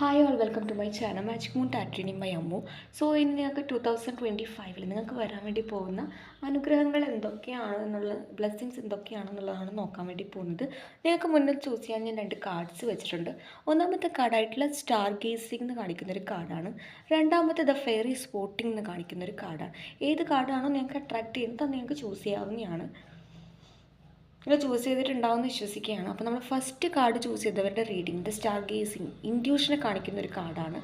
Hi all welcome to my channel magic moon ടാറ്ററിനി my Ammu. So ഇന്ന് ഞങ്ങൾക്ക് 2025 നിങ്ങൾക്ക് വരാൻ വേണ്ടി പോകുന്ന അനുഗ്രഹങ്ങൾ എന്തൊക്കെയാണ് എന്നുള്ള ബ്ലെസ്സിങ്സ് എന്തൊക്കെയാണെന്നുള്ളതാണ് നോക്കാൻ വേണ്ടി പോകുന്നത്. നിങ്ങൾക്ക് മുന്നിൽ ചൂസ് ചെയ്യാൻ ഞാൻ 2 കാർഡ്സ് വെച്ചിട്ടുണ്ട്. ഒന്നാമത്തെ കാർഡായിട്ടുള്ള സ്റ്റാർ ഗേസിംഗ് എന്ന് കാണിക്കുന്നൊരു കാർഡാണ്. രണ്ടാമത്തെ ദ ഫെയറി സ്പോട്ടിംഗ് എന്ന് കാണിക്കുന്നൊരു കാർഡാണ്. ഏത് കാർഡാണോ നിങ്ങൾക്ക് അട്രാക്റ്റ് ചെയ്യുന്നത് അത് നിങ്ങൾക്ക് ചൂസ് ചെയ്യാവുന്നതാണ്. നിങ്ങൾ ചൂസ് ചെയ്തിട്ടുണ്ടാവുമെന്ന് വിശ്വസിക്കുകയാണ്. അപ്പോൾ നമ്മൾ ഫസ്റ്റ് കാർഡ് ചൂസ് ചെയ്തവരുടെ റീഡിംഗ് ദ സ്റ്റാർ ഗേസിങ് ഇൻഡ്യൂഷനെ കാണിക്കുന്ന ഒരു കാർഡാണ്.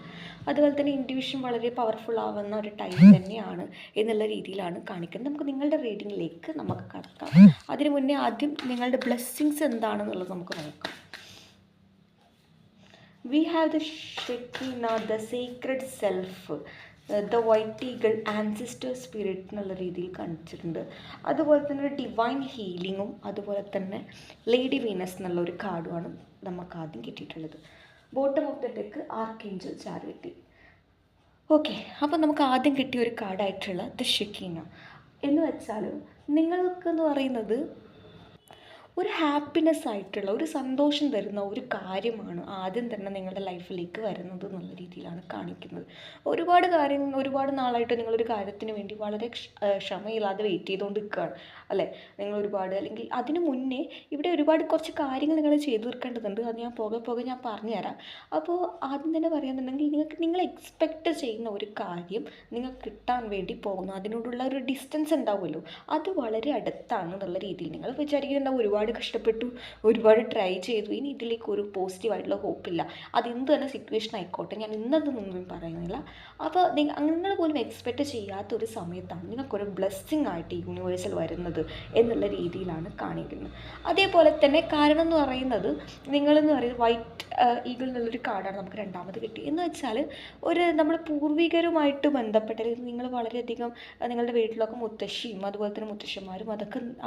അതുപോലെ തന്നെ ഇൻഡ്യൂഷൻ വളരെ പവർഫുൾ ആവുന്ന ഒരു ടൈം തന്നെയാണ് എന്നുള്ള രീതിയിലാണ് കാണിക്കുന്നത്. നമുക്ക് നിങ്ങളുടെ റീഡിങ്ങിലേക്ക് നമുക്ക് കടക്കാം. അതിന് മുന്നേ ആദ്യം നിങ്ങളുടെ ബ്ലെസ്സിങ്സ് എന്താണെന്നുള്ളത് നമുക്ക് നോക്കാം. We have the Shekinah, the secret self, the white eagle, ancestor spirit എന്നുള്ള രീതിയിൽ കാണിച്ചിട്ടുണ്ട്. അതുപോലെ തന്നെ ഒരു ഡിവൈൻ ഹീലിങ്ങും അതുപോലെ തന്നെ ലേഡി വീനസ് എന്നുള്ള ഒരു കാർഡുമാണ് നമുക്ക് ആദ്യം കിട്ടിയിട്ടുള്ളത്. Bottom of the deck archangel charity. Okay, അപ്പോൾ നമുക്ക് ആദ്യം കിട്ടിയ ഒരു കാർഡായിട്ടുള്ള ദ ഷെക്കീന എന്ന് വെച്ചാൽ നിങ്ങൾക്കെന്ന് പറയുന്നത് ഒരു ഹാപ്പിനെസ് ആയിട്ടുള്ള ഒരു സന്തോഷം തരുന്ന ഒരു കാര്യമാണ് ആദ്യം തന്നെ നിങ്ങളുടെ ലൈഫിലേക്ക് വരുന്നത് എന്നുള്ള രീതിയിലാണ് കാണിക്കുന്നത്. ഒരുപാട് നാളായിട്ട് നിങ്ങളൊരു കാര്യത്തിന് വേണ്ടി വളരെ ക്ഷമയില്ലാതെ വെയിറ്റ് ചെയ്തുകൊണ്ട് നിൽക്കുകയാണ് അല്ലേ. നിങ്ങൾ അല്ലെങ്കിൽ അതിന് മുന്നേ ഇവിടെ കുറച്ച് കാര്യങ്ങൾ നിങ്ങൾ ചെയ്തു തീർക്കേണ്ടതുണ്ട്. അത് ഞാൻ പോകെ ഞാൻ പറഞ്ഞുതരാം. അപ്പോൾ ആദ്യം തന്നെ പറയുകയാണെന്നുണ്ടെങ്കിൽ നിങ്ങൾ എക്സ്പെക്റ്റ് ചെയ്യുന്ന ഒരു കാര്യം നിങ്ങൾക്ക് കിട്ടാൻ വേണ്ടി പോകുന്നു. അതിനോടുള്ള ഒരു ഡിസ്റ്റൻസ് ഉണ്ടാവുമല്ലോ, അത് വളരെ അടുത്താണ് എന്നുള്ള രീതിയിൽ നിങ്ങൾ വിചാരിക്കുന്നുണ്ടാവും. ഒരുപാട് കഷ്ടപ്പെട്ടു, ഒരുപാട് ട്രൈ ചെയ്തു, ഇനി ഇതിലേക്ക് ഒരു പോസിറ്റീവായിട്ടുള്ള ഹോപ്പില്ല. അതെന്ത് തന്നെ സിറ്റുവേഷൻ ആയിക്കോട്ടെ, ഞാൻ ഇന്നതൊന്നും പറയുന്നില്ല. അപ്പോൾ നിങ്ങൾ പോലും എക്സ്പെക്റ്റ് ചെയ്യാത്തൊരു സമയത്താണ് നിങ്ങൾക്കൊരു ബ്ലെസ്സിങ് ആയിട്ട് യൂണിവേഴ്സൽ വരുന്നത് എന്നുള്ള രീതിയിലാണ് കാണിക്കുന്നത്. അതേപോലെ തന്നെ കാരണം എന്ന് പറയുന്നത് നിങ്ങളെന്ന് പറയുന്നത് വൈറ്റ് ഈഗിൾ എന്നുള്ളൊരു കാർഡാണ് നമുക്ക് രണ്ടാമത് കിട്ടി. എന്ന് വെച്ചാൽ നമ്മുടെ പൂർവികരുമായിട്ട് ബന്ധപ്പെട്ട നിങ്ങൾ വളരെയധികം നിങ്ങളുടെ വീട്ടിലൊക്കെ മുത്തശ്ശിയും അതുപോലെ തന്നെ മുത്തശ്ശന്മാരും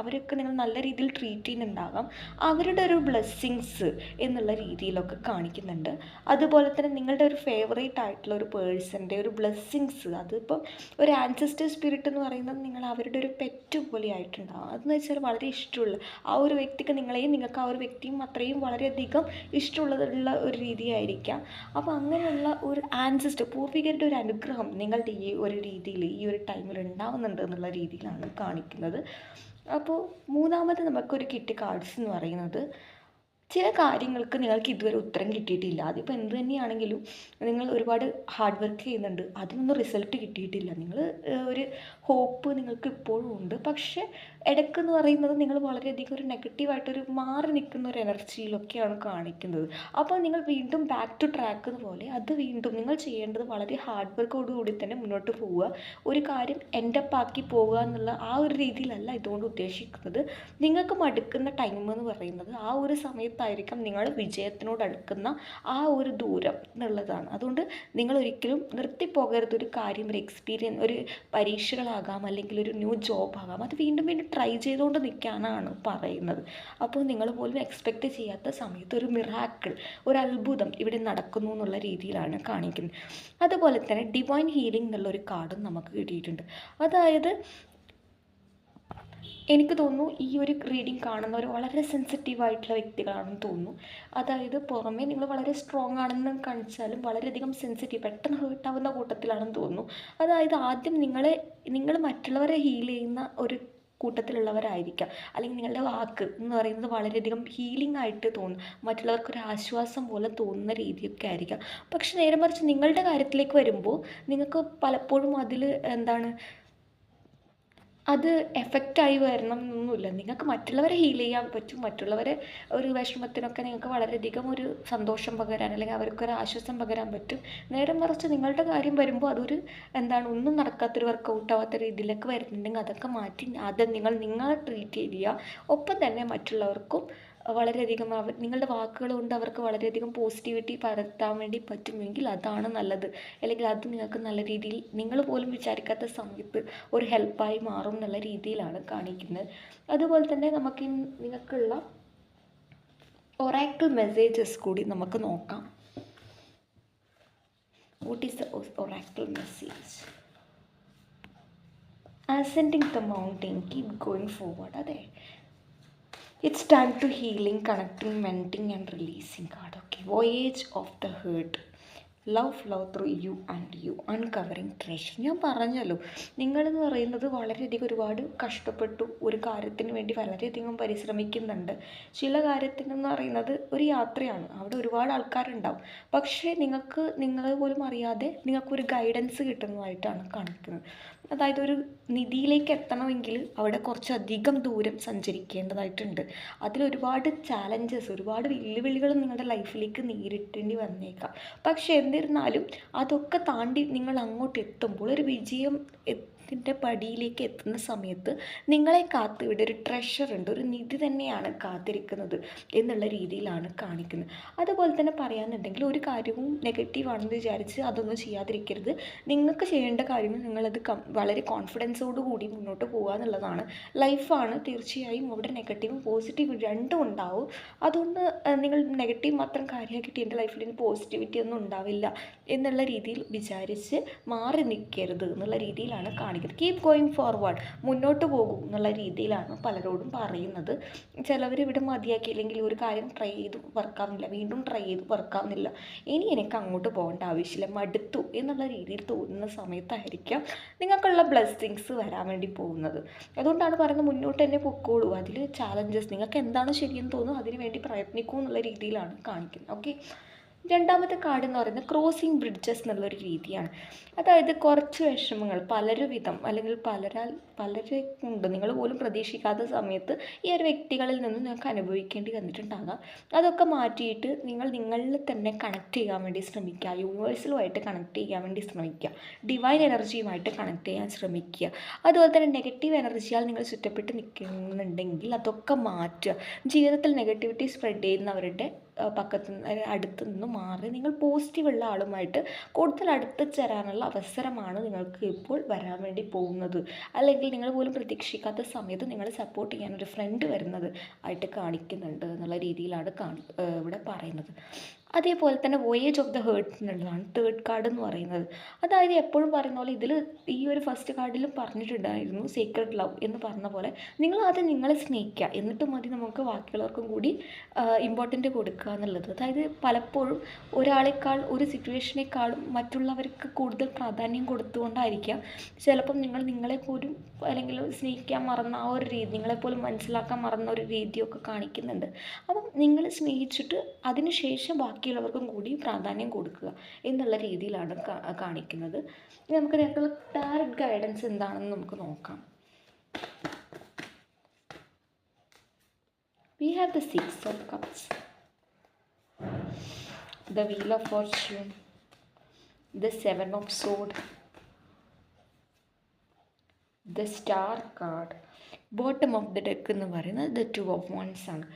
അവരൊക്കെ നിങ്ങൾ നല്ല രീതിയിൽ ട്രീറ്റ് ചെയ്യുന്നുണ്ടാകാം. അവരുടെ ഒരു ബ്ലെസ്സിങ്സ് എന്നുള്ള രീതിയിലൊക്കെ കാണിക്കുന്നുണ്ട്. അതുപോലെ തന്നെ നിങ്ങളുടെ ഒരു ഫേവറേറ്റ് ആയിട്ടുള്ള ഒരു പേഴ്സൻ്റെ ഒരു ബ്ലെസ്സിങ്സ്, അതിപ്പോൾ ഒരു ആൻസിസ്റ്റർ സ്പിരിറ്റ് എന്ന് പറയുന്നത് നിങ്ങൾ അവരുടെ ഒരു പെറ്റ് പോലെ ആയിട്ടുണ്ടാകും. അതെന്ന് വെച്ചാൽ വളരെ ഇഷ്ടമുള്ള ആ ഒരു വ്യക്തിക്ക് നിങ്ങളെയും നിങ്ങൾക്ക് ആ ഒരു വ്യക്തിയും അത്രയും വളരെയധികം ഇഷ്ടമുള്ള ഒരു രീതിയായിരിക്കാം. അപ്പോൾ അങ്ങനെയുള്ള ഒരു ആൻസിസ്റ്റർ പൂർവികരുടെ ഒരു അനുഗ്രഹം നിങ്ങളുടെ ഈ ഒരു രീതിയിൽ ഈ ഒരു ടൈമിൽ ഉണ്ടാവുന്നുണ്ട് എന്നുള്ള രീതിയിലാണ് കാണിക്കുന്നത്. അപ്പോൾ മൂന്നാമത് നമുക്കൊരു കിട്ടിയ കാർഡ്സ് എന്ന് പറയുന്നത് ചില കാര്യങ്ങൾക്ക് നിങ്ങൾക്ക് ഇതുവരെ ഉത്തരം കിട്ടിയിട്ടില്ല. അതിപ്പോൾ എന്ത് തന്നെയാണെങ്കിലും നിങ്ങൾ ഒരുപാട് ഹാർഡ് വർക്ക് ചെയ്യുന്നുണ്ട്, അതിനൊന്നും റിസൾട്ട് കിട്ടിയിട്ടില്ല. നിങ്ങൾ ഒരു ഹോപ്പ് നിങ്ങൾക്ക് ഇപ്പോഴും ഉണ്ട്. പക്ഷേ ഇടയ്ക്കെന്ന് പറയുന്നത് നിങ്ങൾ വളരെയധികം ഒരു നെഗറ്റീവായിട്ടൊരു മാറി നിൽക്കുന്ന ഒരു എനർജിയിലൊക്കെയാണ് കാണിക്കുന്നത്. അപ്പോൾ നിങ്ങൾ വീണ്ടും ബാക്ക് ടു ട്രാക്ക് പോലെ അത് വീണ്ടും നിങ്ങൾ ചെയ്യേണ്ടത് വളരെ ഹാർഡ് വർക്കോടുകൂടി തന്നെ മുന്നോട്ട് പോവുക. ഒരു കാര്യം എൻഡപ്പാക്കി പോവുക എന്നുള്ള ആ ഒരു രീതിയിലല്ല ഇതുകൊണ്ട് ഉദ്ദേശിക്കുന്നത്. നിങ്ങൾക്ക് മടുക്കുന്ന ടൈം എന്ന് പറയുന്നത് ആ ഒരു സമയത്തായിരിക്കും നിങ്ങൾ വിജയത്തിനോട് അടുക്കുന്ന ആ ഒരു ദൂരം എന്നുള്ളതാണ്. അതുകൊണ്ട് നിങ്ങൾ ഒരിക്കലും നിർത്തിപ്പോകരുത്. ഒരു കാര്യം ഒരു എക്സ്പീരിയൻസ്, ഒരു പരീക്ഷകളാകാം അല്ലെങ്കിൽ ഒരു ന്യൂ ജോബ് ആകാം, അത് വീണ്ടും ട്രൈ ചെയ്തുകൊണ്ട് നിൽക്കാനാണ് പറയുന്നത്. അപ്പോൾ നിങ്ങൾ പോലും എക്സ്പെക്റ്റ് ചെയ്യാത്ത സമയത്ത് ഒരു മിറാക്കിൾ, ഒരു അത്ഭുതം ഇവിടെ നടക്കുന്നു എന്നുള്ള രീതിയിലാണ് കാണിക്കുന്നത്. അതുപോലെ തന്നെ ഡിവൈൻ ഹീലിംഗ് എന്നുള്ളൊരു കാർഡും നമുക്ക് കിട്ടിയിട്ടുണ്ട്. അതായത് എനിക്ക് തോന്നുന്നു ഈ ഒരു റീഡിങ് കാണുന്നവർ വളരെ സെൻസിറ്റീവായിട്ടുള്ള വ്യക്തികളാണെന്ന് തോന്നുന്നു. അതായത് പുറമേ നിങ്ങൾ വളരെ സ്ട്രോങ് ആണെന്ന് കാണിച്ചാലും വളരെയധികം സെൻസിറ്റീവ്, പെട്ടെന്ന് ഹേർട്ടാവുന്ന കൂട്ടത്തിലാണെന്ന് തോന്നുന്നു. അതായത് ആദ്യം നിങ്ങൾ മറ്റുള്ളവരെ ഹീൽ ചെയ്യുന്ന ഒരു കൂട്ടത്തിലുള്ളവരായിരിക്കാം. അല്ലെങ്കിൽ നിങ്ങളുടെ വാക്ക് എന്ന് പറയുന്നത് വളരെയധികം ഹീലിംഗ് ആയിട്ട് തോന്നും, മറ്റുള്ളവർക്കൊരു ആശ്വാസം പോലെ തോന്നുന്ന രീതിയൊക്കെ ആയിരിക്കാം. പക്ഷെ നേരെ മറിച്ച് നിങ്ങളുടെ കാര്യത്തിലേക്ക് വരുമ്പോൾ നിങ്ങൾക്ക് പലപ്പോഴും അതിൽ അത് എഫക്റ്റായി വരണം എന്നൊന്നുമില്ല. നിങ്ങൾക്ക് മറ്റുള്ളവരെ ഹീൽ ചെയ്യാൻ പറ്റും, മറ്റുള്ളവരെ ഒരു വിഷമത്തിനൊക്കെ നിങ്ങൾക്ക് വളരെയധികം ഒരു സന്തോഷം പകരാൻ അല്ലെങ്കിൽ അവർക്കൊരു ആശ്വാസം പകരാൻ പറ്റും. നേരെ മറിച്ച് നിങ്ങളുടെ കാര്യം വരുമ്പോൾ അതൊരു ഒന്നും നടക്കാത്തൊരു വർക്കൗട്ട് ആവാത്ത രീതിയിലൊക്കെ വരുന്നുണ്ടെങ്കിൽ അതൊക്കെ മാറ്റി ആദ്യം നിങ്ങളെ ട്രീറ്റ് ചെയ്യുക. ഒപ്പം തന്നെ മറ്റുള്ളവർക്കും വളരെയധികം നിങ്ങളുടെ വാക്കുകൾ കൊണ്ട് അവർക്ക് വളരെയധികം പോസിറ്റിവിറ്റി പകർത്താൻ വേണ്ടി പറ്റുമെങ്കിൽ അതാണ് നല്ലത്. അല്ലെങ്കിൽ അത് നിങ്ങൾക്ക് നല്ല രീതിയിൽ നിങ്ങൾ പോലും വിചാരിക്കാത്ത സമയത്ത് ഒരു ഹെൽപ്പായി മാറും എന്നുള്ള രീതിയിലാണ് കാണിക്കുന്നത്. അതുപോലെ തന്നെ നിങ്ങൾക്കുള്ള ഒറാക്കിൾ മെസ്സേജസ് കൂടി നമുക്ക് നോക്കാം. What is the Oracle message? ascending the mountain, keep going forward. അതെ, it's time to healing, connecting, mending and releasing card. Okay, voyage of the hurt, love through you and you uncovering treasure. ഞാൻ പറഞ്ഞല്ലോ, നിങ്ങളെന്ന് പറയുന്നത് വളരെയധികം ഒരുപാട് കഷ്ടപ്പെട്ടു, ഒരു കാര്യത്തിന് വേണ്ടി വളരെയധികം പരിശ്രമിക്കുന്നുണ്ട്. ചില കാര്യത്തിനെന്ന് പറയുന്നത് ഒരു യാത്രയാണ്, അവിടെ ഒരുപാട് ആൾക്കാരുണ്ടാവും. പക്ഷേ നിങ്ങൾ പോലും അറിയാതെ നിങ്ങൾക്കൊരു ഗൈഡൻസ് കിട്ടുന്നതായിട്ടാണ് കാണിക്കുന്നത്. അതായത് ഒരു നിധിയിലേക്ക് എത്തണമെങ്കിൽ അവിടെ കുറച്ചധികം ദൂരം സഞ്ചരിക്കേണ്ടതായിട്ടുണ്ട്. അതിലൊരുപാട് ചാലഞ്ചസ്, ഒരുപാട് വെല്ലുവിളികൾ നിങ്ങളുടെ ലൈഫിലേക്ക് നേരിടേണ്ടി വന്നേക്കാം. പക്ഷേ എന്നിരുന്നാലും അതൊക്കെ താണ്ടി നിങ്ങൾ അങ്ങോട്ട് എത്തുമ്പോൾ ഒരു വിജയം ത്തിൻ്റെ പടിയിലേക്ക് എത്തുന്ന സമയത്ത് നിങ്ങളെ കാത്ത് ഇവിടെ ഒരു ട്രഷറുണ്ട്, ഒരു നിധി തന്നെയാണ് കാത്തിരിക്കുന്നത് എന്നുള്ള രീതിയിലാണ് കാണിക്കുന്നത്. അതുപോലെ തന്നെ പറയാനുണ്ടെങ്കിൽ ഒരു കാര്യവും നെഗറ്റീവാണെന്ന് വിചാരിച്ച് അതൊന്നും ചെയ്യാതിരിക്കരുത്. നിങ്ങൾക്ക് ചെയ്യേണ്ട കാര്യങ്ങൾ നിങ്ങളത് വളരെ കോൺഫിഡൻസോടു കൂടി മുന്നോട്ട് പോകുക എന്നുള്ളതാണ്. ലൈഫാണ്, തീർച്ചയായും അവിടെ നെഗറ്റീവും പോസിറ്റീവും രണ്ടും ഉണ്ടാവും. അതുകൊണ്ട് നിങ്ങൾ നെഗറ്റീവ് മാത്രം കാര്യമാക്കിയിട്ട് എൻ്റെ ലൈഫിൽ ഇനി പോസിറ്റിവിറ്റി ഒന്നും ഉണ്ടാവില്ല എന്നുള്ള രീതിയിൽ വിചാരിച്ച് മാറി നിൽക്കരുത് എന്നുള്ള രീതിയിലാണ് കാണിക്കുന്നത്. കീപ് ഗോയിങ് ഫോർവേഡ്, മുന്നോട്ട് പോകും എന്നുള്ള രീതിയിലാണ് പലരോടും പറയുന്നത്. ചിലവർ ഇവിടെ മതിയാക്കിയില്ലെങ്കിൽ ഒരു കാര്യം ട്രൈ ചെയ്തു വർക്കാവുന്നില്ല, വീണ്ടും ട്രൈ ചെയ്തു വർക്കാവുന്നില്ല, ഇനി എനിക്ക് അങ്ങോട്ട് പോകേണ്ട ആവശ്യമില്ല, മടുത്തു എന്നുള്ള രീതിയിൽ തോന്നുന്ന സമയത്തായിരിക്കാം നിങ്ങൾക്കുള്ള ബ്ലെസ്സിങ്സ് വരാൻ വേണ്ടി പോകുന്നത്. അതുകൊണ്ടാണ് പറയുന്നത് മുന്നോട്ട് തന്നെ പൊക്കോളൂ. അതിൽ ചാലഞ്ചസ് നിങ്ങൾക്ക് എന്താണ് ശരിയെന്ന് തോന്നുന്നു അതിന് വേണ്ടി പ്രയത്നിക്കൂ എന്നുള്ള രീതിയിലാണ് കാണിക്കുന്നത്. ഓക്കെ. രണ്ടാമത്തെ കാർഡ് എന്ന് പറയുന്നത് ക്രോസിങ് ബ്രിഡ്ജസ് എന്നുള്ളൊരു രീതിയാണ്. അതായത് കുറച്ച് വിഷമങ്ങൾ പലരുവിധം അല്ലെങ്കിൽ പലരെ കൊണ്ട് നിങ്ങൾ പോലും പ്രതീക്ഷിക്കാത്ത സമയത്ത് ഈ ഒരു വ്യക്തികളിൽ നിന്ന് നിങ്ങൾക്ക് അനുഭവിക്കേണ്ടി വന്നിട്ടുണ്ടാകാം. അതൊക്കെ മാറ്റിയിട്ട് നിങ്ങളിൽ തന്നെ കണക്ട് ചെയ്യാൻ വേണ്ടി ശ്രമിക്കുക, യൂണിവേഴ്സലുമായിട്ട് കണക്ട് ചെയ്യാൻ വേണ്ടി ശ്രമിക്കുക, ഡിവൈൻ എനർജിയുമായിട്ട് കണക്ട് ചെയ്യാൻ ശ്രമിക്കുക. അതുപോലെ തന്നെ നെഗറ്റീവ് എനർജിയാൽ നിങ്ങൾ ചുറ്റപ്പെട്ട് നിൽക്കുന്നുണ്ടെങ്കിൽ അതൊക്കെ മാറ്റുക. ജീവിതത്തിൽ നെഗറ്റിവിറ്റി സ്പ്രെഡ് ചെയ്യുന്നവരുടെ അടുത്ത് നിന്ന് മാറി നിങ്ങൾ പോസിറ്റീവുള്ള ആളുമായിട്ട് കൂടുതൽ അടുത്ത് ചേരാനുള്ള അവസരമാണ് നിങ്ങൾക്ക് ഇപ്പോൾ വരാൻ വേണ്ടി പോകുന്നത്. അല്ലെങ്കിൽ നിങ്ങൾ പോലും പ്രതീക്ഷിക്കാത്ത സമയത്ത് നിങ്ങളെ സപ്പോർട്ട് ചെയ്യാൻ ഒരു ഫ്രണ്ട് വരുന്നത് ആയിട്ട് കാണിക്കുന്നുണ്ട് എന്നുള്ള രീതിയിലാണ് ഇവിടെ പറയുന്നത്. അതേപോലെ തന്നെ വോയേജ് ഓഫ് ദ ഹേർട്ട് എന്നുള്ളതാണ് തേർഡ് കാർഡ് എന്ന് പറയുന്നത്. അതായത് എപ്പോഴും പറയുന്ന പോലെ ഇതിൽ ഈ ഒരു ഫസ്റ്റ് കാർഡിലും പറഞ്ഞിട്ടുണ്ടായിരുന്നു സീക്രട്ട് ലവ് എന്ന് പറഞ്ഞ പോലെ നിങ്ങളാദ്യം നിങ്ങളെ സ്നേഹിക്കുക, എന്നിട്ട് മതി നമുക്ക് ബാക്കിയുള്ളവർക്കും കൂടി ഇമ്പോർട്ടൻ്റ് കൊടുക്കുക എന്നുള്ളത്. അതായത് പലപ്പോഴും ഒരാളെക്കാൾ ഒരു സിറ്റുവേഷനേക്കാളും മറ്റുള്ളവർക്ക് കൂടുതൽ പ്രാധാന്യം കൊടുത്തുകൊണ്ടായിരിക്കാം ചിലപ്പം നിങ്ങളെ പോലും അല്ലെങ്കിൽ സ്നേഹിക്കാൻ മറന്ന ആ ഒരു രീതി, നിങ്ങളെപ്പോലും മനസ്സിലാക്കാൻ മറന്ന ഒരു രീതിയൊക്കെ കാണിക്കുന്നുണ്ട്. അപ്പം നിങ്ങൾ സ്നേഹിച്ചിട്ട് അതിന് ശേഷം ബാക്കിയുള്ളവർക്കും കൂടി പ്രാധാന്യം കൊടുക്കുക എന്നുള്ള രീതിയിലാണ് കാണിക്കുന്നത്. ഇനി നമുക്ക് ഇതിനകത്തുള്ള ടാരറ്റ് ഗൈഡൻസ് എന്താണെന്ന് നമുക്ക് നോക്കാം. We have the Six of Cups, the Wheel of Fortune, the Seven of Swords, the Star card. Bottom of the deck എന്ന് പറയുന്നത് the Two of Wands ആണ്.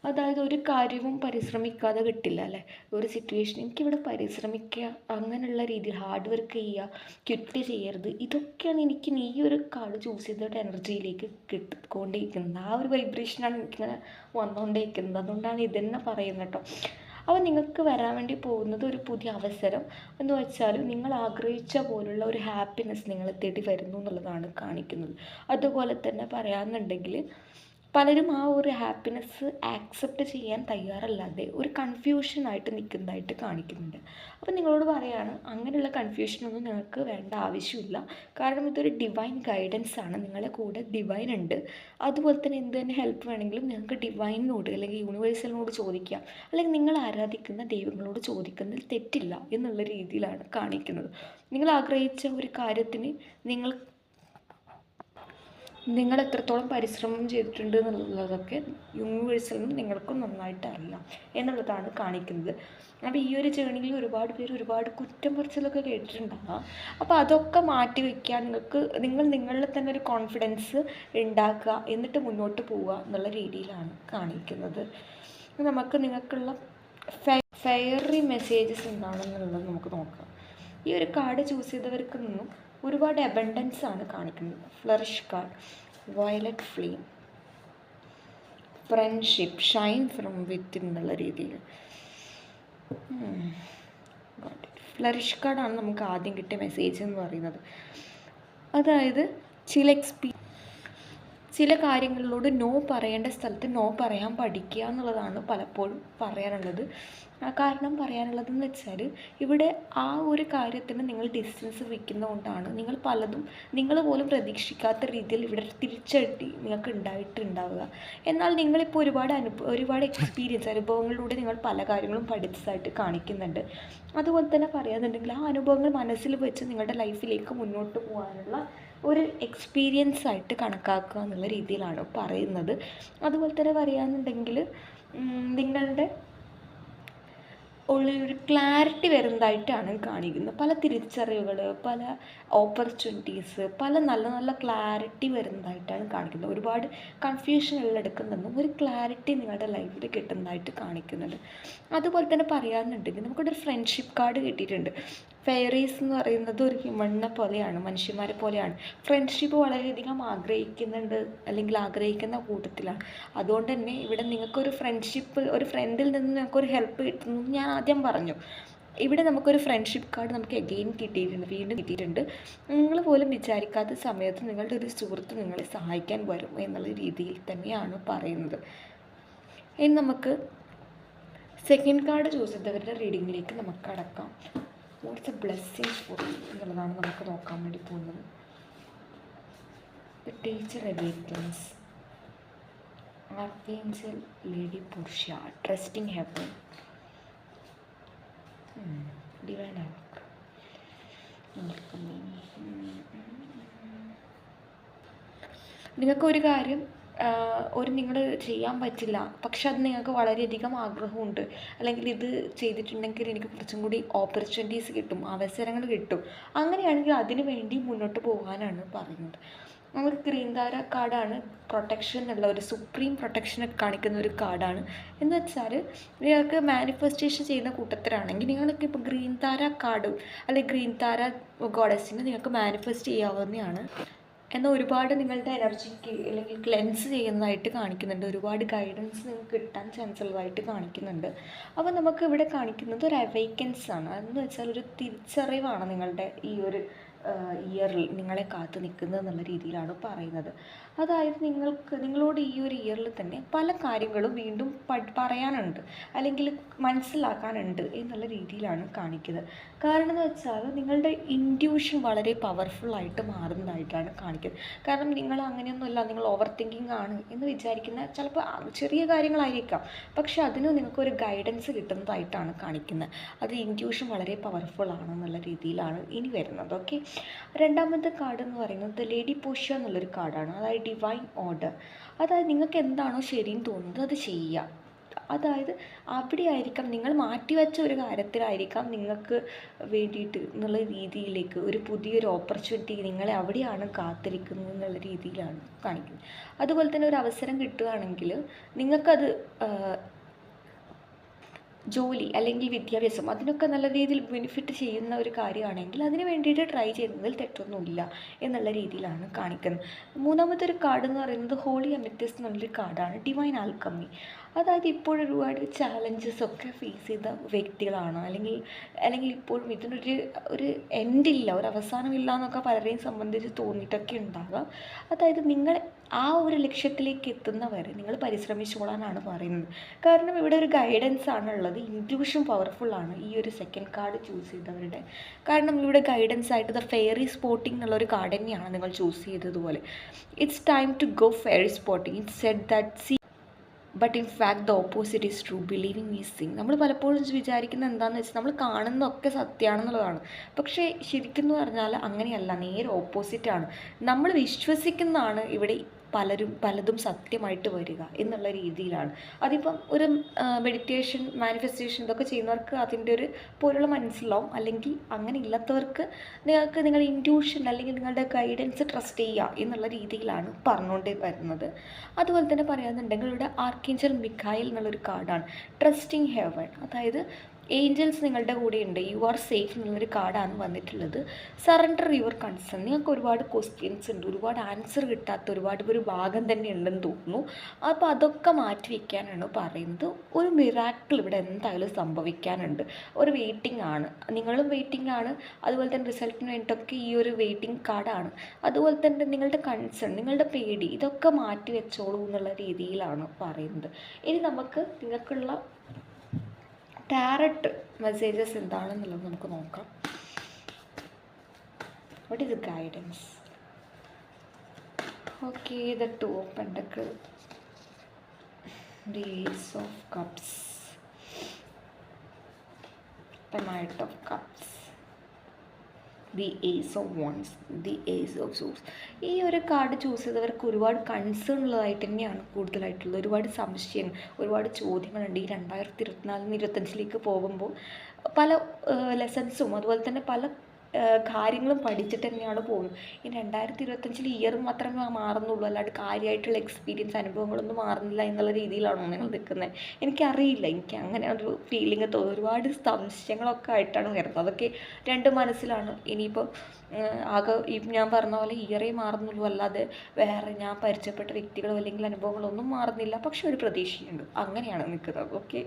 അതായത് ഒരു കാര്യവും പരിശ്രമിക്കാതെ കിട്ടില്ല അല്ലേ. ഒരു സിറ്റുവേഷൻ എനിക്കിവിടെ പരിശ്രമിക്കുക, അങ്ങനെയുള്ള രീതിയിൽ ഹാർഡ് വർക്ക് ചെയ്യുക, ക്വിറ്റ് ചെയ്യരുത്, ഇതൊക്കെയാണ് എനിക്ക് ഈ ഒരു കാർഡ് ചൂസ് ചെയ്തിട്ട് എനർജിയിലേക്ക് കിട്ടിക്കൊണ്ടേയിരിക്കുന്നത്. ആ ഒരു വൈബ്രേഷനാണ് എനിക്കിങ്ങനെ വന്നുകൊണ്ടേയിരിക്കുന്നത്. അതുകൊണ്ടാണ് ഇതെന്നെ പറയുന്നത് കേട്ടോ. അപ്പോൾ നിങ്ങൾക്ക് വരാൻ വേണ്ടി പോകുന്നത് ഒരു പുതിയ അവസരം എന്ന് വെച്ചാൽ നിങ്ങൾ ആഗ്രഹിച്ച പോലുള്ള ഒരു ഹാപ്പിനെസ് നിങ്ങളെ തേടി വരുന്നു എന്നുള്ളതാണ് കാണിക്കുന്നത്. അതുപോലെ തന്നെ പറയാമെന്നുണ്ടെങ്കിൽ പലരും ആ ഒരു ഹാപ്പിനെസ് ആക്സെപ്റ്റ് ചെയ്യാൻ തയ്യാറല്ലാതെ ഒരു കൺഫ്യൂഷനായിട്ട് നിൽക്കുന്നതായിട്ട് കാണിക്കുന്നുണ്ട്. അപ്പോൾ നിങ്ങളോട് പറയുകയാണ് അങ്ങനെയുള്ള കൺഫ്യൂഷനൊന്നും നിങ്ങൾക്ക് വേണ്ട ആവശ്യമില്ല. കാരണം ഇതൊരു ഡിവൈൻ ഗൈഡൻസ് ആണ്, നിങ്ങളുടെ കൂടെ ഡിവൈൻ ഉണ്ട്. അതുപോലെ തന്നെ എന്ത് തന്നെ ഹെൽപ്പ് വേണമെങ്കിലും നിങ്ങൾക്ക് ഡിവൈനിനോട് അല്ലെങ്കിൽ യൂണിവേഴ്സലിനോട് ചോദിക്കാം, അല്ലെങ്കിൽ നിങ്ങൾ ആരാധിക്കുന്ന ദൈവങ്ങളോട് ചോദിക്കുന്നതിൽ തെറ്റില്ല എന്നുള്ള രീതിയിലാണ് കാണിക്കുന്നത്. നിങ്ങൾ ആഗ്രഹിച്ച ഒരു കാര്യത്തിന് നിങ്ങൾ എത്രത്തോളം പരിശ്രമം ചെയ്തിട്ടുണ്ട് എന്നുള്ളതൊക്കെ യൂണിവേഴ്സലിനും നിങ്ങൾക്കും നന്നായിട്ട് അറിയാം എന്നുള്ളതാണ് കാണിക്കുന്നത്. അപ്പോൾ ഈ ഒരു ജേണിയിൽ ഒരുപാട് പേര് ഒരുപാട് കുറ്റം പറച്ചിലൊക്കെ കേട്ടിട്ടുണ്ടാകാം. അപ്പോൾ അതൊക്കെ മാറ്റി വയ്ക്കുക, നിങ്ങളിൽ തന്നെ ഒരു കോൺഫിഡൻസ് ഉണ്ടാക്കുക, എന്നിട്ട് മുന്നോട്ട് പോവുക എന്നുള്ള രീതിയിലാണ് കാണിക്കുന്നത്. നിങ്ങൾക്കുള്ള ഫെയറി മെസ്സേജസ് എന്താണെന്നുള്ളത് നമുക്ക് നോക്കാം. ഈ ഒരു കാർഡ് ചൂസ് ചെയ്തവർക്ക് നിന്നും ഒരുപാട് അബണ്ടൻസ് ആണ് കാണിക്കുന്നത്. Flourish card, violet flame, friendship, Shine from within എന്നുള്ള രീതിയിൽ. ഫ്ലറിഷ് കാർഡാണ് നമുക്ക് ആദ്യം കിട്ടിയ മെസ്സേജ് എന്ന് പറയുന്നത്. അതായത് ചില ചില കാര്യങ്ങളിലോട് നോ പറയേണ്ട സ്ഥലത്ത് നോ പറയാൻ പഠിക്കുക എന്നുള്ളതാണ് പലപ്പോഴും പറയാനുള്ളത്. കാരണം പറയാനുള്ളതെന്ന് വെച്ചാൽ ഇവിടെ ആ ഒരു കാര്യത്തിന് നിങ്ങൾ ഡിസ്റ്റൻസ് വയ്ക്കുന്നതുകൊണ്ടാണ് നിങ്ങൾ പലതും നിങ്ങൾ പോലും പ്രതീക്ഷിക്കാത്ത രീതിയിൽ ഇവിടെ തിരിച്ചടി നിങ്ങൾക്ക് ഉണ്ടായിട്ടുണ്ടാവുക. എന്നാൽ നിങ്ങളിപ്പോൾ ഒരുപാട് എക്സ്പീരിയൻസ് അനുഭവങ്ങളിലൂടെ നിങ്ങൾ പല കാര്യങ്ങളും പഠിച്ചതായിട്ട് കാണിക്കുന്നുണ്ട്. അതുപോലെ തന്നെ പറയാന്നുണ്ടെങ്കിൽ ആ അനുഭവങ്ങൾ മനസ്സിൽ വെച്ച് നിങ്ങളുടെ ലൈഫിലേക്ക് മുന്നോട്ട് പോകാനുള്ള ഒരു എക്സ്പീരിയൻസ് ആയിട്ട് കണക്കാക്കുക എന്നുള്ള രീതിയിലാണ് പറയുന്നത്. അതുപോലെ തന്നെ പറയുകയാണെന്നുണ്ടെങ്കിൽ നിങ്ങളുടെ ഉള്ളിലൊരു ക്ലാരിറ്റി വരുന്നതായിട്ടാണ് കാണിക്കുന്നത്. പല തിരിച്ചറിവുകൾ, പല ഓപ്പർച്യൂണിറ്റീസ്, പല നല്ല നല്ല ക്ലാരിറ്റി വരുന്നതായിട്ടാണ് കാണിക്കുന്നത്. ഒരുപാട് കൺഫ്യൂഷനുകൾ എടുക്കുന്നതും ഒരു ക്ലാരിറ്റി നിങ്ങളുടെ ലൈഫിൽ കിട്ടുന്നതായിട്ട് കാണിക്കുന്നുണ്ട്. അതുപോലെ തന്നെ പറയാമെന്നുണ്ടെങ്കിൽ നമുക്കൊരു ഫ്രണ്ട്ഷിപ്പ് കാർഡ് കിട്ടിയിട്ടുണ്ട്. ഫെയറീസ് എന്ന് പറയുന്നത് ഒരു ഹ്യൂമണിനെ പോലെയാണ്, മനുഷ്യന്മാരെ പോലെയാണ്. ഫ്രണ്ട്ഷിപ്പ് വളരെയധികം ആഗ്രഹിക്കുന്നുണ്ട്, അല്ലെങ്കിൽ ആഗ്രഹിക്കുന്ന കൂട്ടത്തിലാണ്. അതുകൊണ്ട് തന്നെ ഇവിടെ നിങ്ങൾക്കൊരു ഫ്രണ്ട്ഷിപ്പ്, ഒരു ഫ്രണ്ടിൽ നിന്ന് നിങ്ങൾക്കൊരു ഹെൽപ്പ് കിട്ടുന്നു ഞാൻ ആദ്യം പറഞ്ഞു. ഇവിടെ നമുക്കൊരു ഫ്രണ്ട്ഷിപ്പ് കാർഡ് നമുക്ക് എഗെയിൻ കിട്ടിയിട്ടുണ്ട്, വീണ്ടും കിട്ടിയിട്ടുണ്ട്. നിങ്ങൾ പോലും വിചാരിക്കാത്ത സമയത്ത് നിങ്ങളുടെ ഒരു സുഹൃത്ത് നിങ്ങളെ സഹായിക്കാൻ വരും എന്നുള്ള രീതിയിൽ തന്നെയാണ് പറയുന്നത്. ഇനി നമുക്ക് സെക്കൻഡ് കാർഡ് ചൂസ് ചെയ്തവരുടെ റീഡിങ്ങിലേക്ക് നമുക്ക് കടക്കാം. What's a blessings for you എന്നുള്ളതാണ് നമുക്ക് നോക്കാൻ വേണ്ടി പോകുന്നത്. The teacher awakens, archangel lady Portia, trusting heaven, divine arc. നിങ്ങൾക്കൊരു കാര്യം നിങ്ങൾ ചെയ്യാൻ പറ്റില്ല, പക്ഷെ അത് നിങ്ങൾക്ക് വളരെയധികം ആഗ്രഹമുണ്ട്, അല്ലെങ്കിൽ ഇത് ചെയ്തിട്ടുണ്ടെങ്കിൽ എനിക്ക് കുറച്ചും കൂടി ഓപ്പർച്യൂണിറ്റീസ് കിട്ടും, അവസരങ്ങൾ കിട്ടും. അങ്ങനെയാണെങ്കിൽ അതിനു വേണ്ടി മുന്നോട്ട് പോകാനാണ് പറയുന്നത്. നമുക്ക് ഗ്രീൻ താര കാർഡാണ്. പ്രൊട്ടക്ഷൻ എന്നുള്ള ഒരു സുപ്രീം പ്രൊട്ടക്ഷനൊക്കെ കാണിക്കുന്ന ഒരു കാർഡാണ്. എന്ന് വെച്ചാൽ നിങ്ങൾക്ക് മാനിഫെസ്റ്റേഷൻ ചെയ്യുന്ന കൂട്ടത്തിലാണെങ്കിൽ നിങ്ങൾക്ക് ഇപ്പോൾ ഗ്രീൻ താര കാർഡ് അല്ലെങ്കിൽ ഗ്രീൻ താര ഗോഡസിനെ നിങ്ങൾക്ക് മാനിഫെസ്റ്റ് ചെയ്യാവുന്നതാണ്. എന്നാൽ ഒരുപാട് നിങ്ങളുടെ എനർജിക്ക് അല്ലെങ്കിൽ ക്ലെൻസ് ചെയ്യുന്നതായിട്ട് കാണിക്കുന്നുണ്ട്. ഒരുപാട് ഗൈഡൻസ് നിങ്ങൾക്ക് കിട്ടാൻ ചാൻസ് ഉള്ളതായിട്ട് കാണിക്കുന്നുണ്ട്. അപ്പോൾ നമുക്ക് ഇവിടെ കാണിക്കുന്നത് ഒരു അവൈക്കൻസ് ആണ്. അതെന്ന് വെച്ചാൽ ഒരു തിരിച്ചറിവാണ് നിങ്ങളുടെ ഈ ഒരു ഇയറിൽ നിങ്ങളെ കാത്തു നിൽക്കുന്നത് എന്നുള്ള രീതിയിലാണ് പറയുന്നത്. അതായത് നിങ്ങളോട് ഈ ഒരു ഇയറിൽ തന്നെ പല കാര്യങ്ങളും വീണ്ടും പറയാനുണ്ട്, അല്ലെങ്കിൽ മനസ്സിലാക്കാനുണ്ട് എന്നുള്ള രീതിയിലാണ് കാണിക്കുന്നത്. കാരണം എന്ന് വെച്ചാൽ നിങ്ങളുടെ ഇൻറ്റ്യൂഷൻ വളരെ പവർഫുള്ളായിട്ട് മാറുന്നതായിട്ടാണ് കാണിക്കുന്നത്. കാരണം നിങ്ങൾ അങ്ങനെയൊന്നുമല്ല, നിങ്ങൾ ഓവർ തിങ്കിങ് ആണ് എന്ന് വിചാരിക്കുന്ന ചിലപ്പോൾ ചെറിയ കാര്യങ്ങളായിരിക്കാം, പക്ഷെ അതിന് നിങ്ങൾക്കൊരു ഗൈഡൻസ് കിട്ടുന്നതായിട്ടാണ് കാണിക്കുന്നത്. അത് ഇൻറ്റ്യൂഷൻ വളരെ പവർഫുൾ ആണെന്നുള്ള രീതിയിലാണ് ഇനി വരുന്നത്. ഓക്കെ, രണ്ടാമത്തെ കാർഡ് എന്ന് പറയുന്നത് ലേഡി പോഷ്യ എന്നുള്ളൊരു കാർഡാണ്. അതായത് ഡിവൈൻ ഓർഡർ. അതായത് നിങ്ങൾക്ക് എന്താണോ ശരിയെന്ന് തോന്നുന്നത് അത് ചെയ്യുക. അതായത് അവിടെ ആയിരിക്കാം നിങ്ങൾ മാറ്റിവെച്ച ഒരു കാര്യത്തിലായിരിക്കാം നിങ്ങൾക്ക് വേണ്ടിയിട്ട് എന്നുള്ള രീതിയിലേക്ക് ഒരു പുതിയൊരു ഓപ്പർച്യൂണിറ്റി നിങ്ങളെ അവിടെയാണ് കാത്തിരിക്കുന്നത് എന്നുള്ള രീതിയിലാണ് കാണിക്കുന്നത്. അതുപോലെ തന്നെ ഒരു അവസരം കിട്ടുകയാണെങ്കിൽ നിങ്ങൾക്കത് ജോലി അല്ലെങ്കിൽ വിദ്യാഭ്യാസം അതിനൊക്കെ നല്ല രീതിയിൽ ബെനിഫിറ്റ് ചെയ്യുന്ന ഒരു കാര്യമാണെങ്കിൽ അതിന് വേണ്ടിയിട്ട് ട്രൈ ചെയ്യുന്നതിൽ തെറ്റൊന്നുമില്ല എന്നുള്ള രീതിയിലാണ് കാണിക്കുന്നത്. മൂന്നാമത്തെ ഒരു കാർഡ് എന്ന് പറയുന്നത് ഹോളി അമിത്യസ് എന്നുള്ളൊരു കാർഡാണ്. Divine alchemy. അതായത് ഇപ്പോഴൊരുപാട് ചാലഞ്ചസ് ഒക്കെ ഫേസ് ചെയ്ത വ്യക്തികളാണ്, അല്ലെങ്കിൽ ഇപ്പോഴും ഇതിനൊരു എൻഡില്ല, ഒരു അവസാനമില്ല എന്നൊക്കെ പലരെയും സംബന്ധിച്ച് തോന്നിയിട്ടൊക്കെ ഉണ്ടാകാം. അതായത് നിങ്ങൾ ആ ഒരു ലക്ഷ്യത്തിലേക്ക് എത്തുന്നവരെ നിങ്ങൾ പരിശ്രമിച്ചോളാനാണ് പറയുന്നത്. കാരണം ഇവിടെ ഒരു ഗൈഡൻസ് ആണുള്ളത്, ഇൻറ്റ്യൂഷൻ പവർഫുള്ളാണ് ഈ ഒരു സെക്കൻഡ് കാർഡ് ചൂസ് ചെയ്തവരുടെ. കാരണം ഇവിടെ ഗൈഡൻസ് ആയിട്ട് ദ ഫെയറി സ്പോട്ടിംഗ് എന്നുള്ളൊരു കാർഡ് തന്നെയാണ് നിങ്ങൾ ചൂസ് ചെയ്തതുപോലെ. It's time to go fairy spotting. It's said that but in fact the opposite is true, believing is seeing. നമ്മൾ പലപ്പോഴും വിചാരിക്കുന്നത് എന്താണെന്ന് വെച്ചാൽ നമ്മൾ കാണുന്നതൊക്കെ സത്യമാണെന്നുള്ളതാണ്. പക്ഷേ ശരിക്കും എന്ന് പറഞ്ഞാൽ അങ്ങനെയല്ല, നേരെ ഓപ്പോസിറ്റാണ്. നമ്മൾ വിശ്വസിക്കുന്നതാണ് ഇവിടെ പലതും സത്യമായിട്ട് വരിക എന്നുള്ള രീതിയിലാണ്. അതിപ്പം ഒരു മെഡിറ്റേഷൻ, മാനിഫെസ്റ്റേഷൻ ഇതൊക്കെ ചെയ്യുന്നവർക്ക് അതിൻ്റെ ഒരു പൊരുൾ മനസ്സിലാവും. അല്ലെങ്കിൽ അങ്ങനെ ഇല്ലാത്തവർക്ക് നിങ്ങൾക്ക് നിങ്ങളുടെ ഇൻറ്റ്യൂഷൻ അല്ലെങ്കിൽ നിങ്ങളുടെ ഗൈഡൻസ് ട്രസ്റ്റ് ചെയ്യുക എന്നുള്ള രീതിയിലാണ് പറഞ്ഞുകൊണ്ട് വരുന്നത്. അതുപോലെ തന്നെ പറയാന്നുണ്ടെങ്കിൽ ഇവിടെ ആർക്കേഞ്ചൽ മിഖായിൽ എന്നുള്ളൊരു കാർഡാണ്. Trusting heaven. അതായത് ഏഞ്ചൽസ് നിങ്ങളുടെ കൂടെ ഉണ്ട്, യു ആർ സേഫ് എന്നുള്ളൊരു കാർഡാണ് വന്നിട്ടുള്ളത്. Surrender your concern. നിങ്ങൾക്ക് ഒരുപാട് ക്വസ്റ്റ്യൻസ് ഉണ്ട്, ഒരുപാട് ആൻസർ കിട്ടാത്ത ഒരുപാട് ഒരു ഭാഗം തന്നെ ഉണ്ടെന്ന് തോന്നുന്നു. അപ്പോൾ അതൊക്കെ മാറ്റി വയ്ക്കാനാണ് പറയുന്നത്. ഒരു മിറാക്കിൾ ഇവിടെ എന്തായാലും സംഭവിക്കാനുണ്ട്. ഒരു വെയിറ്റിംഗ് ആണ്, നിങ്ങളും വെയിറ്റിംഗ് ആണ്. അതുപോലെ തന്നെ റിസൾട്ടിന് വേണ്ടിയിട്ടൊക്കെ ഈ ഒരു വെയിറ്റിംഗ് കാർഡാണ്. അതുപോലെ തന്നെ നിങ്ങളുടെ കൺസേൺ, നിങ്ങളുടെ പേടി, ഇതൊക്കെ മാറ്റി വെച്ചോളൂ എന്നുള്ള രീതിയിലാണ് പറയുന്നത്. ഇനി നമുക്ക് നിങ്ങൾക്കുള്ള ടാരറ്റ് മെസ്സേജസ് എന്താണെന്നുള്ളത് നമുക്ക് നോക്കാം. What is the guidance? Okay, the two of pentacle, the ace of cups, the knight of cups, the ace of wands, the ace of swords. ഈ ഒരു കാർഡ് ചൂസ് ചെയ്തവർക്ക് ഒരുപാട് കൺസേൺ ഉള്ളതായിട്ട് തന്നെയാണ് കൂടുതലായിട്ടുള്ളത്. ഒരുപാട് സംശയം, ഒരുപാട് ചോദ്യങ്ങളുണ്ട്. ഈ 2024-25 പോകുമ്പോൾ പല ലെസൺസും അതുപോലെ തന്നെ പല കാര്യങ്ങളും പഠിച്ചിട്ട് തന്നെയാണ് പോകുന്നത്. ഈ 2025 ഇയർ മാത്രമേ മാറുന്നുള്ളൂ, അല്ലാണ്ട് കാര്യമായിട്ടുള്ള എക്സ്പീരിയൻസ് അനുഭവങ്ങളൊന്നും മാറുന്നില്ല എന്നുള്ള രീതിയിലാണോ നിങ്ങൾ നിൽക്കുന്നത്? എനിക്കറിയില്ല, എനിക്ക് അങ്ങനെ ഒരു ഫീലിംഗ് തോന്നുന്നു. ഒരുപാട് സംശയങ്ങളൊക്കെ ആയിട്ടാണ് വരുന്നത്. അതൊക്കെ രണ്ട് മനസ്സിലാണ്. ഇനിയിപ്പോൾ ആകെ ഈ ഞാൻ പറഞ്ഞ പോലെ ഇയറേ മാറുന്നുള്ളൂ, അല്ലാതെ വേറെ ഞാൻ പരിചയപ്പെട്ട വ്യക്തികളോ അല്ലെങ്കിൽ അനുഭവങ്ങളൊന്നും മാറുന്നില്ല. പക്ഷെ ഒരു പ്രതീക്ഷയുണ്ട്, അങ്ങനെയാണ് നിൽക്കുന്നത്. ഓക്കെ,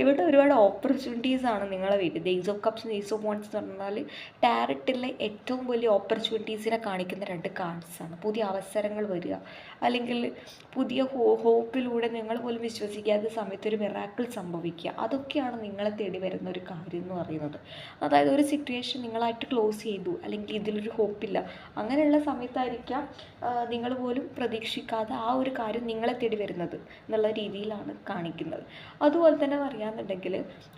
ഇവിടെ ഒരുപാട് ഓപ്പർച്യൂണിറ്റീസാണ് നിങ്ങളെ വരുന്നത്. Ace of cups, ace of wands എന്ന് പറഞ്ഞാൽ ടാരറ്റിലെ ഏറ്റവും വലിയ ഓപ്പർച്യൂണിറ്റീസിനെ കാണിക്കുന്ന രണ്ട് കാർഡ്സാണ്. പുതിയ അവസരങ്ങൾ വരിക, അല്ലെങ്കിൽ പുതിയ ഹോപ്പിലൂടെ നിങ്ങൾ പോലും വിശ്വസിക്കാത്ത സമയത്ത് ഒരു മിറാക്കിൾ സംഭവിക്കുക, അതൊക്കെയാണ് നിങ്ങളെ തേടി വരുന്ന ഒരു കാര്യം എന്ന് പറയുന്നത്. അതായത് ഒരു സിറ്റുവേഷൻ നിങ്ങളായിട്ട് ക്ലോസ് ചെയ്തു, അല്ലെങ്കിൽ ഇതിലൊരു ഹോപ്പില്ല, അങ്ങനെയുള്ള സമയത്തായിരിക്കാം നിങ്ങൾ പോലും പ്രതീക്ഷിക്കാതെ ആ ഒരു കാര്യം നിങ്ങളെ തേടി വരുന്നത് എന്നുള്ള രീതിയിലാണ് കാണിക്കുന്നത്. അതുപോലെ തന്നെ പറയുകയാണെന്നുണ്ടെങ്കിൽ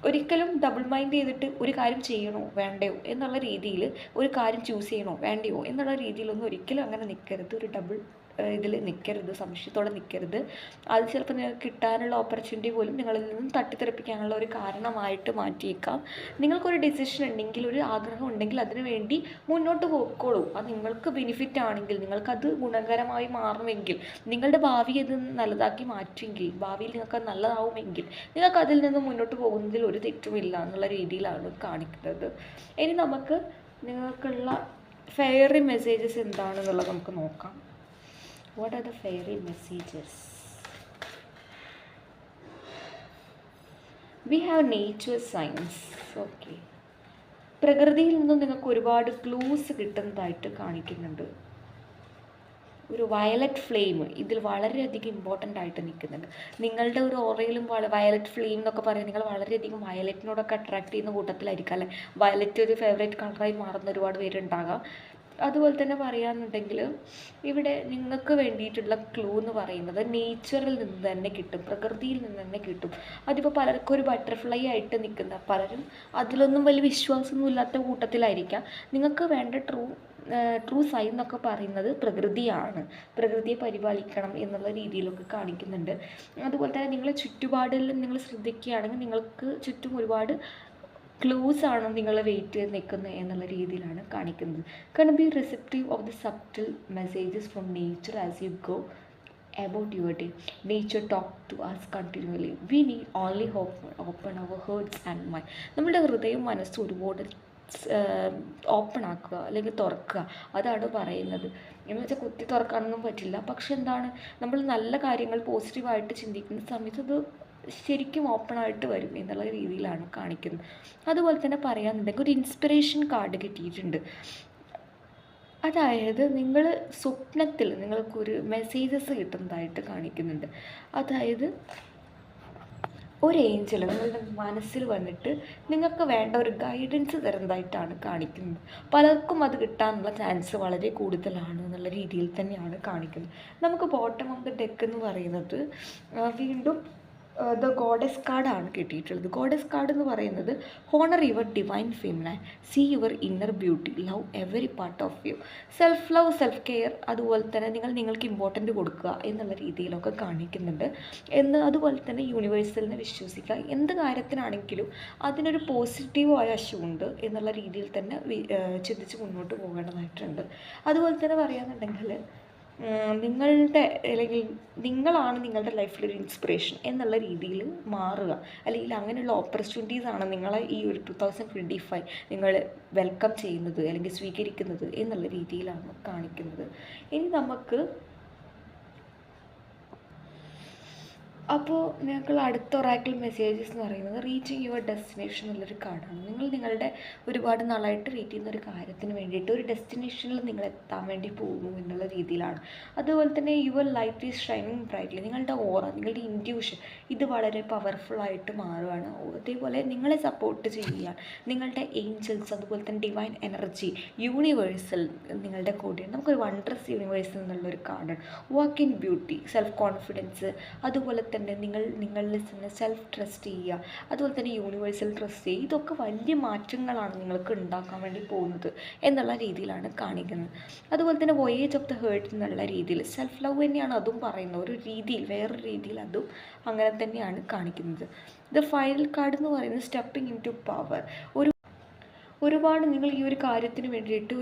ഒരിക്കലും ഡബിൾ മൈൻഡ് ചെയ്തിട്ട് ഒരു കാര്യം ചെയ്യണോ വേണ്ടയോ എന്നുള്ള രീതിയിൽ, ഒരു കാര്യം ചൂസ് ചെയ്യണോ വേണ്ടയോ എന്നുള്ള രീതിയിലൊന്നും ഒരിക്കലും അങ്ങനെ നിൽക്കരുത്. ഒരു ഡബിൾ ഇതിൽ നിൽക്കരുത്, സംശയത്തോടെ നിൽക്കരുത്. അത് ചിലപ്പോൾ നിങ്ങൾക്ക് കിട്ടാനുള്ള ഓപ്പർച്യൂണിറ്റി പോലും നിങ്ങളിൽ നിന്നും തട്ടിത്തെറിപ്പിക്കാനുള്ള ഒരു കാരണമായിട്ട് മാറ്റിയേക്കാം. നിങ്ങൾക്കൊരു ഡിസിഷൻ ഉണ്ടെങ്കിൽ, ഒരു ആഗ്രഹം ഉണ്ടെങ്കിൽ അതിനു വേണ്ടി മുന്നോട്ട് പോയിക്കോളൂ. അത് നിങ്ങൾക്ക് ബെനിഫിറ്റ് ആണെങ്കിൽ, നിങ്ങൾക്കത് ഗുണകരമായി മാറുമെങ്കിൽ, നിങ്ങളുടെ ഭാവി ഇത് നല്ലതാക്കി മാറ്റുമെങ്കിൽ, ഭാവിയിൽ നിങ്ങൾക്ക് നല്ലതാവുമെങ്കിൽ നിങ്ങൾക്ക് അതിൽ നിന്ന് മുന്നോട്ട് പോകുന്നതിൽ ഒരു തെറ്റുമില്ല എന്നുള്ള രീതിയിലാണ് കാണിക്കുന്നത്. ഇനി നമുക്ക് നിങ്ങൾക്കുള്ള ഫെയറി മെസ്സേജസ് എന്താണെന്നുള്ളത് നമുക്ക് നോക്കാം. What are the fairy messages? We have nature signs. Okay. പ്രകൃതിയിൽ നിന്നും നിങ്ങൾക്ക് ഒരുപാട് ക്ലൂസ് കിട്ടുന്നതായിട്ട് കാണിക്കുന്നുണ്ട്. ഒരു വയലറ്റ് ഫ്ലെയിം ഇതിൽ വളരെയധികം ഇമ്പോർട്ടൻ്റ് ആയിട്ട് നിൽക്കുന്നുണ്ട്. നിങ്ങളുടെ ഒരു ഓറയിലും വയലറ്റ് ഫ്ലെയിം എന്നൊക്കെ പറയുന്നത് നിങ്ങൾ വളരെയധികം വയലറ്റിനോടൊക്കെ അട്രാക്ട് ചെയ്യുന്ന കൂട്ടത്തിലായിരിക്കും അല്ലേ. വയലറ്റ് ഒരു ഫേവറേറ്റ് കളറായി മാറുന്ന ഒരുപാട് പേരുണ്ടാകാം. അതുപോലെ തന്നെ പറയുകയാണെന്നുണ്ടെങ്കിൽ ഇവിടെ നിങ്ങൾക്ക് വേണ്ടിയിട്ടുള്ള ക്ലൂ എന്ന് പറയുന്നത് നേച്ചറിൽ നിന്ന് തന്നെ കിട്ടും, പ്രകൃതിയിൽ നിന്ന് തന്നെ കിട്ടും. അതിപ്പോൾ പലർക്കും ഒരു ബട്ടർഫ്ലൈ ആയിട്ട് നിൽക്കുന്ന, പലരും അതിലൊന്നും വലിയ വിശ്വാസമൊന്നും ഇല്ലാത്ത കൂട്ടത്തിലായിരിക്കാം. നിങ്ങൾക്ക് വേണ്ട ട്രൂ സൈൻ എന്നൊക്കെ പറയുന്നത് പ്രകൃതിയാണ്. പ്രകൃതിയെ പരിപാലിക്കണം എന്നുള്ള രീതിയിലൊക്കെ കാണിക്കുന്നുണ്ട്. അതുപോലെ തന്നെ നിങ്ങളെ ചുറ്റുപാടിലും നിങ്ങൾ ശ്രദ്ധിക്കുകയാണെങ്കിൽ നിങ്ങൾക്ക് ചുറ്റും ഒരുപാട് ക്ലൂസ് ആണ് നിങ്ങൾ വെയിറ്റ് ചെയ്ത് നിൽക്കുന്നത് എന്നുള്ള രീതിയിലാണ് കാണിക്കുന്നത്. കാരണം B receptive of the subtle messages from nature as you go about your day. Nature talk to us continually. We need only open our hearts and mind. നമ്മുടെ ഹൃദയവും മനസ്സും ഒരുപാട് ഓപ്പൺ ആക്കുക, അല്ലെങ്കിൽ തുറക്കുക, അതാണ് പറയുന്നത്. എന്ന് വെച്ചാൽ കുത്തി തുറക്കാനൊന്നും പറ്റില്ല. പക്ഷെ എന്താണ്, നമ്മൾ നല്ല കാര്യങ്ങൾ പോസിറ്റീവായിട്ട് ചിന്തിക്കുന്ന സമയത്ത് അത് ശരിക്കും ഓപ്പണായിട്ട് വരും എന്നുള്ള രീതിയിലാണ് കാണിക്കുന്നത്. അതുപോലെ തന്നെ പറയാനുണ്ടെങ്കിൽ ഒരു ഇൻസ്പിറേഷൻ കാർഡ് കിട്ടിയിട്ടുണ്ട്. അതായത് നിങ്ങൾ സ്വപ്നത്തിൽ നിങ്ങൾക്കൊരു മെസ്സേജസ് കിട്ടുന്നതായിട്ട് കാണിക്കുന്നുണ്ട്. അതായത് ഒരു ഏഞ്ചൽ നിങ്ങളുടെ മനസ്സിൽ വന്നിട്ട് നിങ്ങൾക്ക് വേണ്ട ഒരു ഗൈഡൻസ് തരുന്നതായിട്ടാണ് കാണിക്കുന്നത്. പലർക്കും അത് കിട്ടാനുള്ള ചാൻസ് വളരെ കൂടുതലാണ് എന്നുള്ള രീതിയിൽ തന്നെയാണ് കാണിക്കുന്നത്. നമുക്ക് ബോട്ടം ഓഫ് ദ ഡെക്ക് എന്ന് പറയുന്നത് വീണ്ടും ദ ഗോഡസ് കാർഡാണ് കിട്ടിയിട്ടുള്ളത്. ഗോഡസ് കാർഡ് എന്ന് പറയുന്നത് honour your divine feminine, see your inner beauty, love every part of you. Self love, self care, അതുപോലെ തന്നെ നിങ്ങൾക്ക് ഇമ്പോർട്ടൻ്റ് കൊടുക്കുക എന്നുള്ള രീതിയിലൊക്കെ കാണിക്കുന്നുണ്ട് അതുപോലെ തന്നെ യൂണിവേഴ്സലിനെ വിശ്വസിക്കുക. എന്ത് കാര്യത്തിനാണെങ്കിലും അതിനൊരു പോസിറ്റീവായ വശമുണ്ട് എന്നുള്ള രീതിയിൽ തന്നെ ചിന്തിച്ച് മുന്നോട്ട് പോകേണ്ടതായിട്ടുണ്ട്. അതുപോലെ തന്നെ പറയുകയാണെന്നുണ്ടെങ്കിൽ നിങ്ങളുടെ അല്ലെങ്കിൽ നിങ്ങളാണ് നിങ്ങളുടെ ലൈഫിലൊരു ഇൻസ്പിറേഷൻ എന്നുള്ള രീതിയിൽ മാറുക, അല്ലെങ്കിൽ അങ്ങനെയുള്ള ഓപ്പർച്യൂണിറ്റീസാണ് നിങ്ങളെ ഈ ഒരു 2025 നിങ്ങൾ വെൽക്കം ചെയ്യുന്നത് അല്ലെങ്കിൽ സ്വീകരിക്കുന്നത് എന്നുള്ള രീതിയിലാണ് കാണിക്കുന്നത്. ഇനി നമുക്ക് അപ്പോൾ നിങ്ങൾക്ക് അടുത്ത ഒറാക്കിൾ മെസ്സേജസ് എന്ന് പറയുന്നത് റീച്ചിങ് യുവർ ഡെസ്റ്റിനേഷൻ എന്നുള്ളൊരു കാർഡാണ്. നിങ്ങൾ നിങ്ങളുടെ ഒരുപാട് നാളായിട്ട് വെയിറ്റ് ചെയ്യുന്ന ഒരു കാര്യത്തിന് വേണ്ടിയിട്ട് ഒരു ഡെസ്റ്റിനേഷനിൽ നിങ്ങൾ എത്താൻ വേണ്ടി പോകുന്നു എന്നുള്ള രീതിയിലാണ്. അതുപോലെ തന്നെ your light is shining brightly. നിങ്ങളുടെ ഓറ, നിങ്ങളുടെ ഇൻറ്റ്യൂഷൻ ഇത് വളരെ പവർഫുള്ളായിട്ട് മാറുകയാണ്. അതേപോലെ നിങ്ങളെ സപ്പോർട്ട് ചെയ്യാൻ നിങ്ങളുടെ ഏഞ്ചൽസ്, അതുപോലെ തന്നെ ഡിവൈൻ എനർജി, യൂണിവേഴ്സൽ നിങ്ങളുടെ കൂടെയാണ്. നമുക്കൊരു വണ്ടർസ് യൂണിവേഴ്സൽ എന്നുള്ളൊരു കാർഡാണ്. Walk in beauty, self confidence, അതുപോലെ തന്നെ നിങ്ങളിൽ തന്നെ സെൽഫ് ട്രസ്റ്റ് ചെയ്യുക, അതുപോലെ തന്നെ യൂണിവേഴ്സൽ ട്രസ്റ്റ് ചെയ്യുക. ഇതൊക്കെ വലിയ മാറ്റങ്ങളാണ് നിങ്ങൾക്ക് ഉണ്ടാക്കാൻ വേണ്ടി പോകുന്നത് എന്നുള്ള രീതിയിലാണ് കാണിക്കുന്നത്. അതുപോലെ തന്നെ വോയേജ് ഓഫ് ദ ഹേർട്ട് എന്നുള്ള രീതിയിൽ സെൽഫ് ലവ് തന്നെയാണ് അതും പറയുന്നത്. ഒരു രീതിയിൽ, വേറൊരു രീതിയിൽ അതും അങ്ങനെ തന്നെയാണ് കാണിക്കുന്നത്. ദ ഫൈനൽ കാർഡ് എന്ന് പറയുന്നത് സ്റ്റെപ്പിംഗ് ഇൻ ടു പവർ. ഒരുപാട് നിങ്ങൾ ഈ ഒരു കാര്യത്തിന് വേണ്ടിയിട്ട്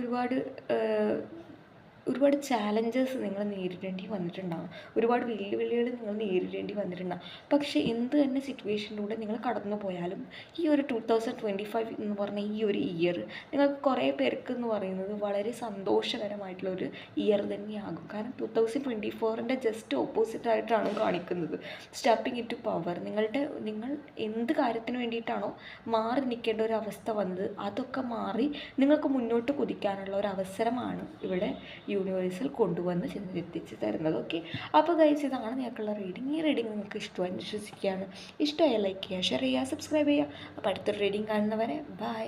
ഒരുപാട് ചാലഞ്ചസ് നിങ്ങൾ നേരിടേണ്ടി വന്നിട്ടുണ്ടാകും, ഒരുപാട് വെല്ലുവിളികൾ നിങ്ങൾ നേരിടേണ്ടി വന്നിട്ടുണ്ടാകും. പക്ഷേ എന്ത് തന്നെ സിറ്റുവേഷനിലൂടെ നിങ്ങൾ കടന്നു പോയാലും ഈ ഒരു 2025 എന്ന് പറഞ്ഞ ഈ ഒരു ഇയർ നിങ്ങൾക്ക് കുറേ പേർക്ക് എന്ന് പറയുന്നത് വളരെ സന്തോഷകരമായിട്ടുള്ളൊരു ഇയർ തന്നെയാകും. കാരണം 2024ൻ്റെ ജസ്റ്റ് ഓപ്പോസിറ്റായിട്ടാണ് കാണിക്കുന്നത്. Stepping into power. നിങ്ങൾ എന്ത് കാര്യത്തിന് വേണ്ടിയിട്ടാണോ മാറി നിൽക്കേണ്ട ഒരു അവസ്ഥ വന്നത് അതൊക്കെ മാറി നിങ്ങൾക്ക് മുന്നോട്ട് കുതിക്കാനുള്ള ഒരു അവസരമാണ് ഇവിടെ യൂണിവേഴ്സിൽ കൊണ്ടുവന്ന് എത്തിച്ച് തരുന്നത്. ഓക്കെ, അപ്പോൾ ഗൈസ് ഇതാണ് ഞങ്ങൾക്കുള്ള റീഡിങ്. ഈ റീഡിങ് നിങ്ങൾക്ക് ഇഷ്ടമായി വിശ്വസിക്കുകയാണ്. ഇഷ്ടമായ ലൈക്ക് ചെയ്യുക, ഷെയർ ചെയ്യുക, സബ്സ്ക്രൈബ് ചെയ്യുക. അപ്പോൾ അടുത്തൊരു റീഡിങ് കാണുന്നവരെ ബൈ.